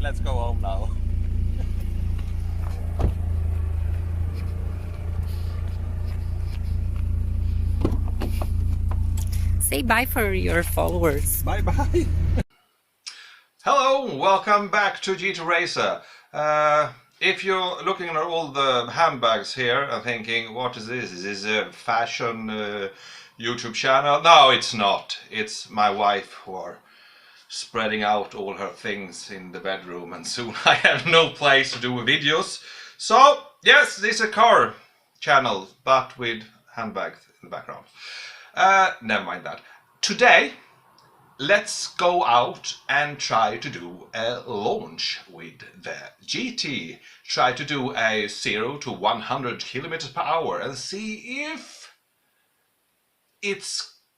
let's go home now. Say bye for your followers. Bye bye. Hello, welcome back to GT Racer. If you're looking at all the handbags here and thinking, what is this? Is this a fashion YouTube channel? No, it's not. It's my wife who are spreading out all her things in the bedroom, and soon I have no place to do videos. So, yes, this is a car channel, but with handbags in the background. Never mind that. Today, let's go out and try to do a launch with the GT. Try to do a 0 to 100 kilometers per hour and see if it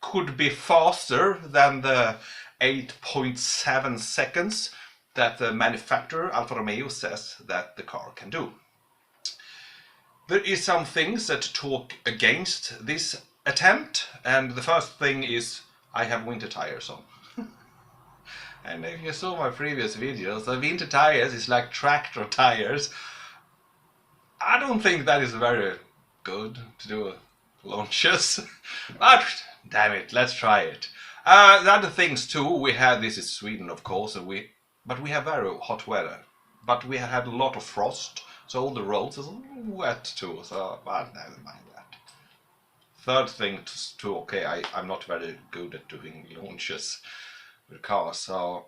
could be faster than the 8.7 seconds that the manufacturer Alfa Romeo says that the car can do. There is some things that talk against this attempt, and the first thing is I have winter tires on. And if you saw my previous videos, the winter tires is like tractor tires. I don't think that is very good to do launches, but damn it, let's try it. The other things too, we had this in Sweden, of course, but we have very hot weather. But we had a lot of frost, so all the roads is wet too. So, but never mind that. Third thing okay, I'm not very good at doing launches with cars, so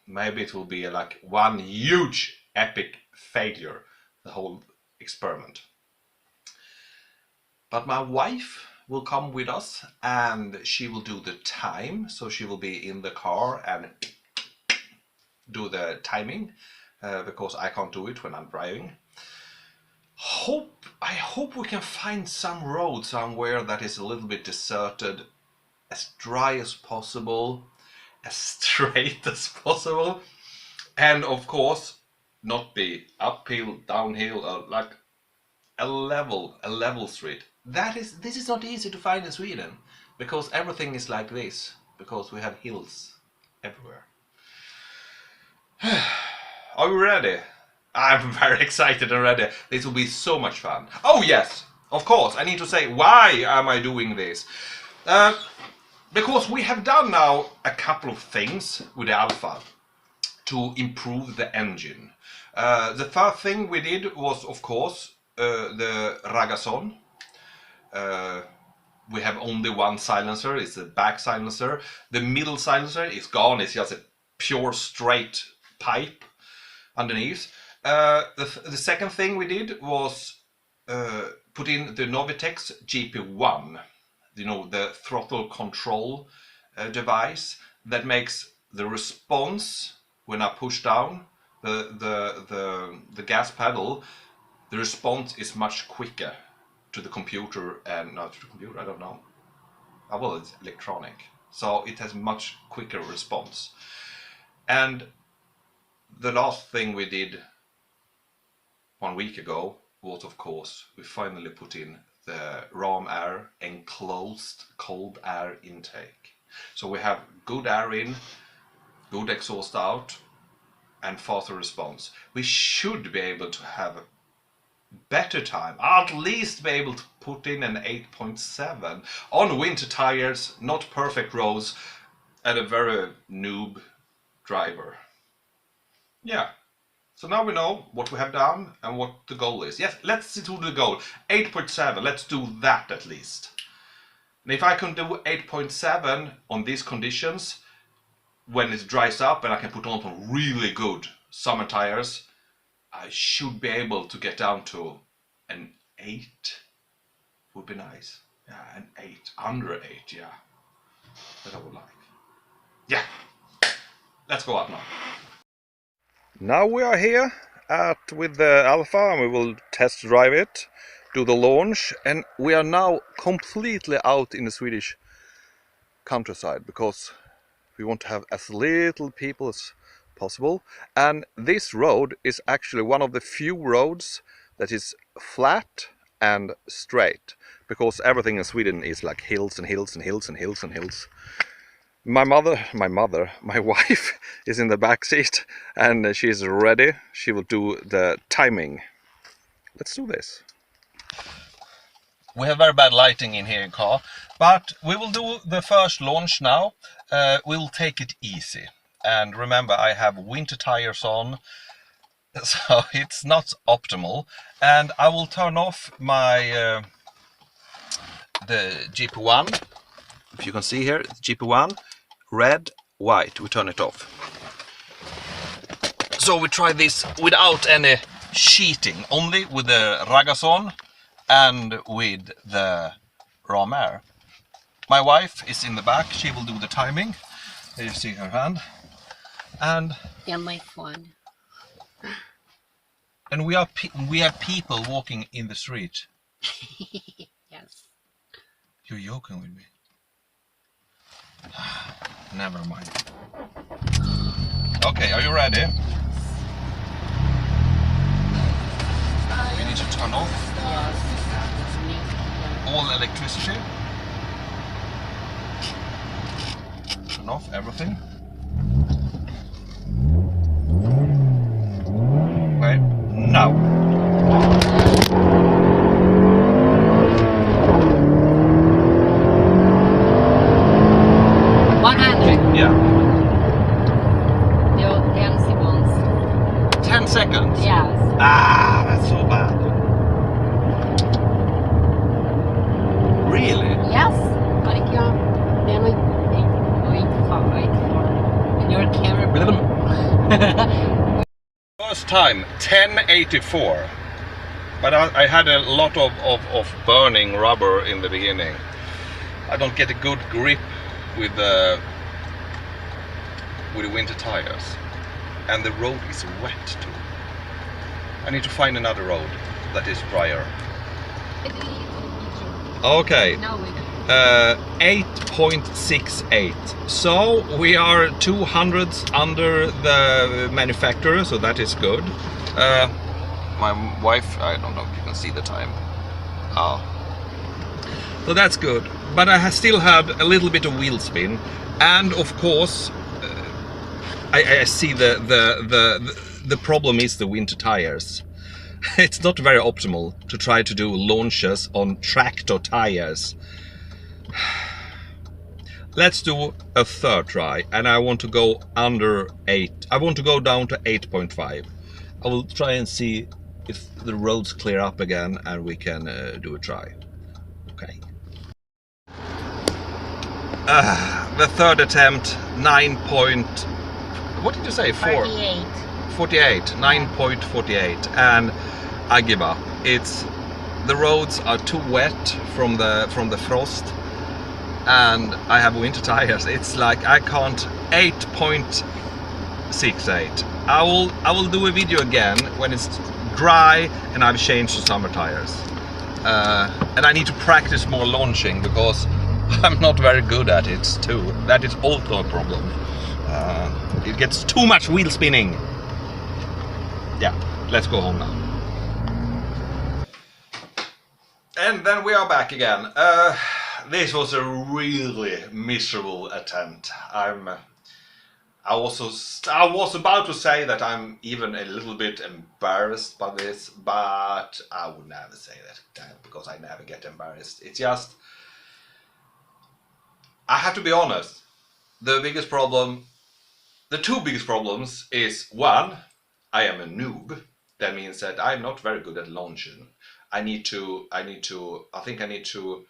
maybe it will be like one huge epic failure, the whole experiment. But my wife will come with us and she will do the time, so she will be in the car and do the timing, because I can't do it when I'm driving. I hope we can find some road somewhere that is a little bit deserted, as dry as possible, as straight as possible, and of course not be uphill, downhill, or like a level street. This is not easy to find in Sweden, because everything is like this, because we have hills everywhere. Are we ready? I'm very excited and ready. This will be so much fun. Oh yes, of course, I need to say, why am I doing this? Because we have done now a couple of things with the Alfa to improve the engine. The first thing we did was, of course, the Ragazzon. We have only one silencer, it's the back silencer. The middle silencer is gone, it's just a pure straight pipe underneath. The second thing we did was put in the Novitec GP1, you know, the throttle control device that makes the response when I push down the gas pedal, the response is much quicker to the computer, and not to the computer, I don't know. Well, it's electronic, so it has much quicker response. And the last thing we did 1 week ago was, of course, we finally put in the Ramair enclosed cold air intake. So we have good air in, good exhaust out, and faster response. We should be able to have a better time, at least be able to put in an 8.7 on winter tires, not perfect roads, and a very noob driver. Yeah. So now we know what we have done and what the goal is. Yes, let's do the goal. 8.7, let's do that at least. And if I can do 8.7 on these conditions, when it dries up and I can put on some really good summer tires, I should be able to get down to an 8. Would be nice. Yeah, an 8, under 8, yeah. That I would like. Yeah, let's go out now. Now we are here with the Alfa, and we will test drive it, do the launch, and we are now completely out in the Swedish countryside because we want to have as little people as possible. And this road is actually one of the few roads that is flat and straight, because everything in Sweden is like hills and hills and hills and hills and hills. My wife is in the back seat and she's ready. She will do the timing. Let's do this. We have very bad lighting in here in car, but we will do the first launch now. We'll take it easy. And remember, I have winter tires on, so it's not optimal. And I will turn off my the GP1. If you can see here, GP1, red, white. We turn it off. So we try this without any cheating, only with the Ragazzon and with the Ramair. My wife is in the back. She will do the timing. There you see her hand. And my phone. And we have people walking in the street. Yes. You're joking with me. Never mind. Okay, are you ready? We need to turn off all electricity. Turn off everything. Wait, now. 100. Yeah. 10 seconds. 10 seconds? Yes. Ah, that's so bad. Really? Yes. Like then we wait for and your camera. First time, 1084. But I had a lot of burning rubber in the beginning. I don't get a good grip with the winter tires. And the road is wet too. I need to find another road that is drier. Okay. 8.68. So we are 200 under the manufacturer, so that is good. My wife, I don't know if you can see the time. So that's good. But I still had a little bit of wheel spin, and of course, I see the problem is the winter tires. It's not very optimal to try to do launches on tractor tires. Let's do a third try, and I want to go under 8. I want to go down to 8.5. I will try and see if the roads clear up again and we can do a try. Okay. The third attempt, 9. What did you say? 48. 48, 9.48, and I give up. The roads are too wet from the frost, and I have winter tires. It's like I can't. 8.68. I will do a video again when it's dry and I've changed to summer tires. And I need to practice more launching because I'm not very good at it too. That is also a problem. It gets too much wheel spinning. Yeah, let's go home now. And then we are back again. This was a really miserable attempt. I was about to say that I'm even a little bit embarrassed by this, but I would never say that because I never get embarrassed. It's just, I have to be honest. The two biggest problems is, one, I am a noob. That means that I'm not very good at launching. I think I need to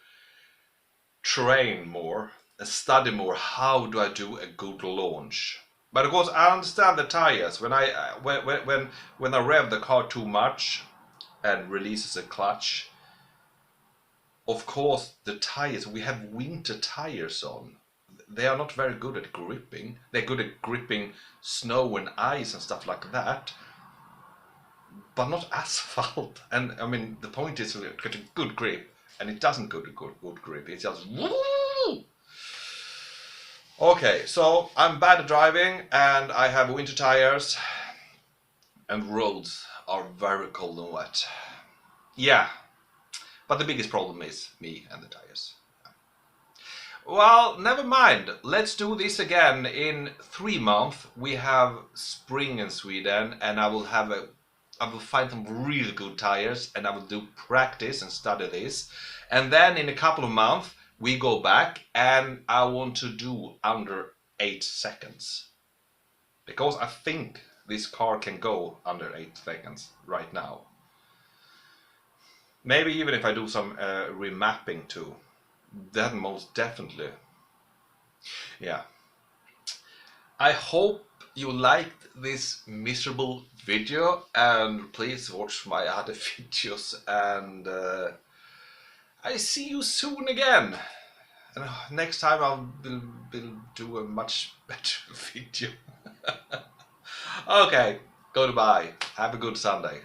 train more and study more. How do I do a good launch? But of course, I understand the tires. When I rev the car too much and releases a clutch, of course the tires, we have winter tires on. They are not very good at gripping. They're good at gripping snow and ice and stuff like that, but not asphalt. And I mean, the point is to get a good grip, and it doesn't get a good grip. It's just woo! Okay, so I'm bad at driving, and I have winter tires, and roads are very cold and wet. Yeah, but the biggest problem is me and the tires. Well, never mind. Let's do this again in 3 months. We have spring in Sweden, and I will find some really good tires, and I will do practice and study this. And then in a couple of months, we go back, and I want to do under 8 seconds. Because I think this car can go under 8 seconds right now. Maybe even if I do some remapping too. That most definitely. Yeah. I hope you liked this miserable video, and please watch my other videos, and I see you soon again. And next time will do a much better video. Okay, goodbye. Have a good Sunday.